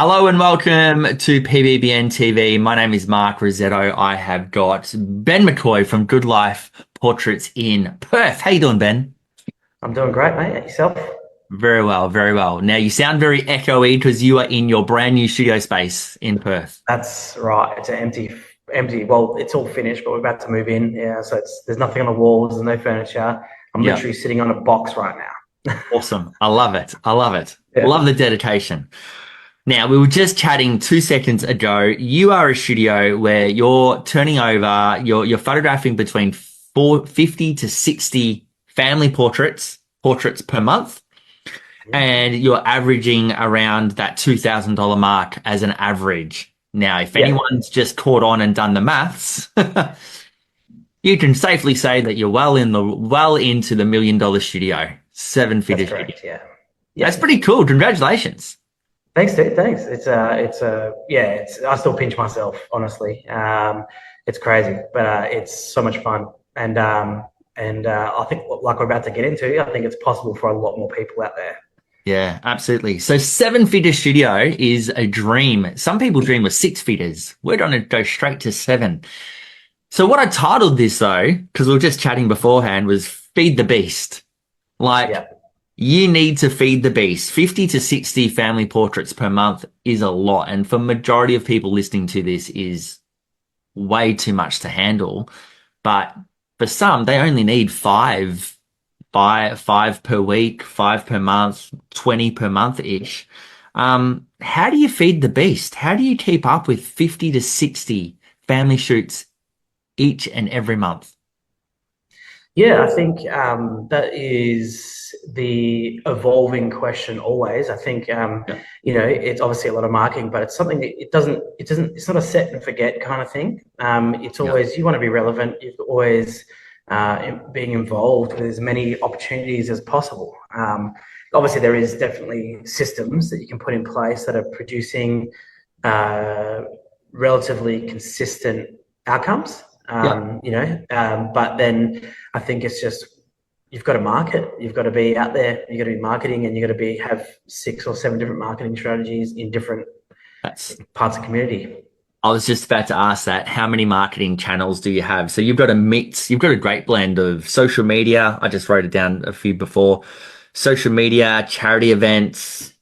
Hello and welcome to PBBN TV. My name is Mark Rosetto. I have got Ben McCoy from Goodlife Portraits in Perth. How you doing, Ben? I'm doing great, mate. Yourself? Very well, very well. Now you sound very echoey because you are in your brand new studio space in Perth. That's right. It's an empty. Well, it's all finished, but we're about to move in. Yeah, so there's nothing on the walls. There's no furniture. I'm Yeah, literally sitting on a box right now. awesome. I love it. I love it. Yeah. Love the dedication. Now, we were just chatting 2 seconds ago. You are a studio where you're turning over, you're photographing between 50 to 60 family portraits per month, and you're averaging around that $2,000 mark as an average. Now, if Yeah, anyone's just caught on and done the maths, you can safely say that you're well into the $1 million studio, that's seven-figure studio. correct. Yeah, That's yeah. pretty cool. Congratulations. Thanks, dude. Thanks. Yeah. I still pinch myself, honestly. It's crazy, but it's so much fun, and I think, like we're about to get into, I think it's possible for a lot more people out there. Yeah, absolutely. So seven-figure studio is a dream. Some people dream of six figures. We're going to go straight to seven. So what I titled this though, because we were just chatting beforehand, was Feed the Beast. Like Yeah. you need to feed the beast. 50 to 60 family portraits per month is a lot. And for majority of people listening to this is way too much to handle. But for some, they only need five per week, five per month, 20 per month ish. How do you feed the beast? How do you keep up with 50 to 60 family shoots each and every month? Yeah, I think that is the evolving question always. I think Yeah. it's obviously a lot of marketing, but it's something that it's not a set and forget kind of thing. It's Yeah. always you want to be relevant. You're always being involved with as many opportunities as possible. Obviously, there is definitely systems that you can put in place that are producing uh, relatively consistent outcomes. Yeah. But then I think it's just you've got to market, you've got to be out there, you've got to be marketing, and you've got to be have 6 or 7 different marketing strategies in different That's parts of the community. I was just about to ask that. How many marketing channels do you have? So you've got a mix, you've got a great blend of social media. I just wrote it down a few before. Social media, charity events,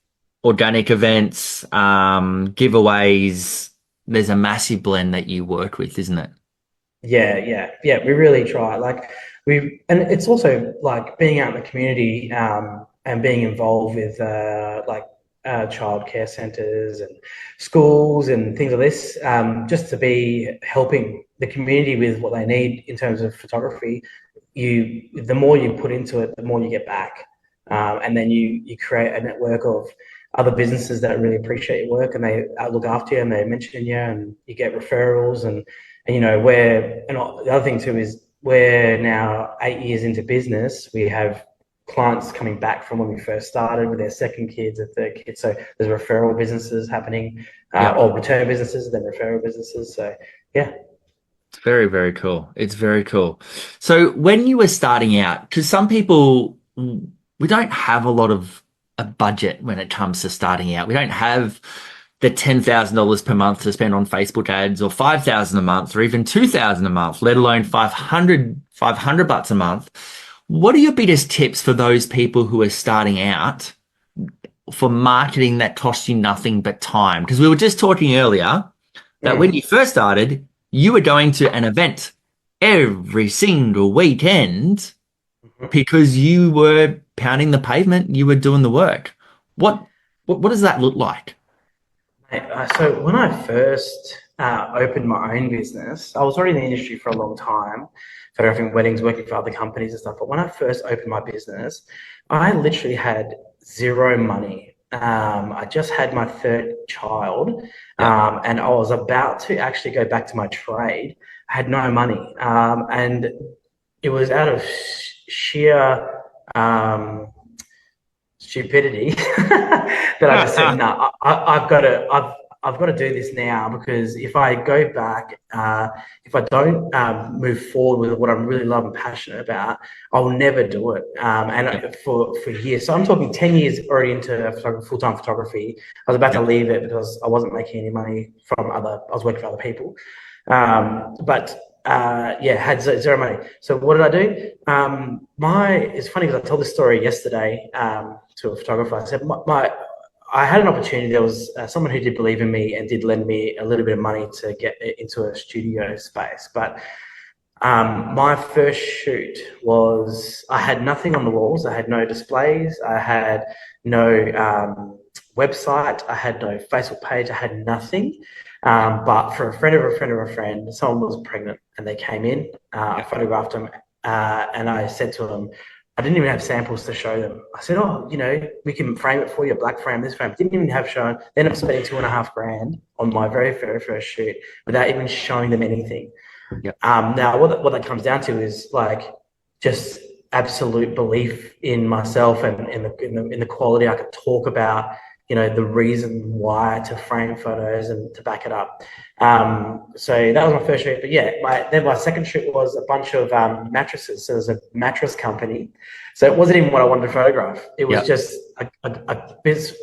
organic events, giveaways. There's a massive blend that you work with, isn't it? Yeah. We really try. And it's also like being out in the community and being involved with childcare centres and schools and things like this, just to be helping the community with what they need in terms of photography. The more you put into it, the more you get back, and then you create a network of other businesses that really appreciate your work and they look after you and they mention you and you get referrals and the other thing too is we're now 8 years into business. We have clients coming back from when we first started with their second kids, their third kids. So there's referral businesses happening, Yeah. or return businesses, then referral businesses. So yeah, It's very, very cool. It's very cool. So when you were starting out, because some people, we don't have a lot of a budget when it comes to starting out. We don't have the $10,000 per month to spend on Facebook ads or 5,000 a month or even 2,000 a month, let alone 500 bucks a month. What are your biggest tips for those people who are starting out for marketing that costs you nothing but time? Because we were just talking earlier that when mm, you first started, you were going to an event every single weekend mhm. because you were pounding the pavement, you were doing the work. What does that look like? So when I first opened my own business, I was already in the industry for a long time, photographing weddings, working for other companies and stuff. But when I first opened my business, I literally had zero money. I just had my third child, Yeah. and I was about to actually go back to my trade. I had no money, and it was out of sheer stupidity that I just said, no, I've got to, I've got to do this now because if I go back, if I don't move forward with what I'm really love and passionate about, I'll never do it. Yeah. And for years, so I'm talking 10 years already into full-time photography. I was about to Yeah. leave it because I wasn't making any money from other. I was working for other people, but yeah, had zero money. So what did I do? It's funny because I told this story yesterday to a photographer. I said I had an opportunity. There was someone who did believe in me and did lend me a little bit of money to get into a studio space. But my first shoot was I had nothing on the walls. I had no displays. I had no website. I had no Facebook page. I had nothing. But for a friend of a friend of a friend, someone was pregnant and they came in. I Yeah. photographed them and I said to them, I didn't even have samples to show them. I said, "Oh, we can frame it for you, black frame, this frame." Didn't even have shown. Then I'm spending 2.5 grand on my very, very first shoot without even showing them anything. Yeah. Now, what that comes down to is like just absolute belief in myself and in the quality I could talk about. The reason why to frame photos and to back it up. So that was my first shoot. But yeah, my second shoot was a bunch of mattresses. So there's a mattress company. So it wasn't even what I wanted to photograph. It was Yeah. just a biz.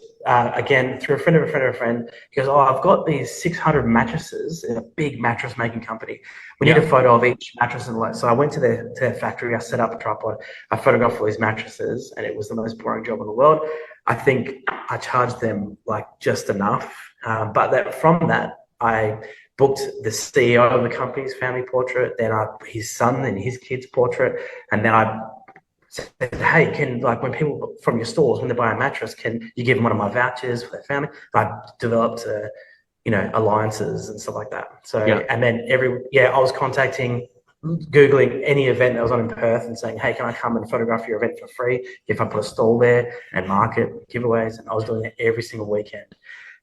Again, through a friend of a friend of a friend, he goes, "Oh, I've got these 600 mattresses in a big mattress making company. We need a Yeah. photo of each mattress." And so I went to their factory. I set up a tripod. I photographed all these mattresses, and it was the most boring job in the world. I think I charged them like just enough, but from that, I booked the CEO of the company's family portrait, then his son and his kid's portrait, and then I said, "Hey, when people from your stores, when they buy a mattress, can you give them one of my vouchers for their family?" I developed, alliances and stuff like that. So, Yeah. and then I was Googling any event that was on in Perth and saying, "Hey, can I come and photograph your event for free if I put a stall there and market giveaways?" And I was doing it every single weekend.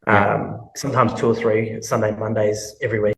Yeah. Sometimes two or three Sunday, Mondays every week.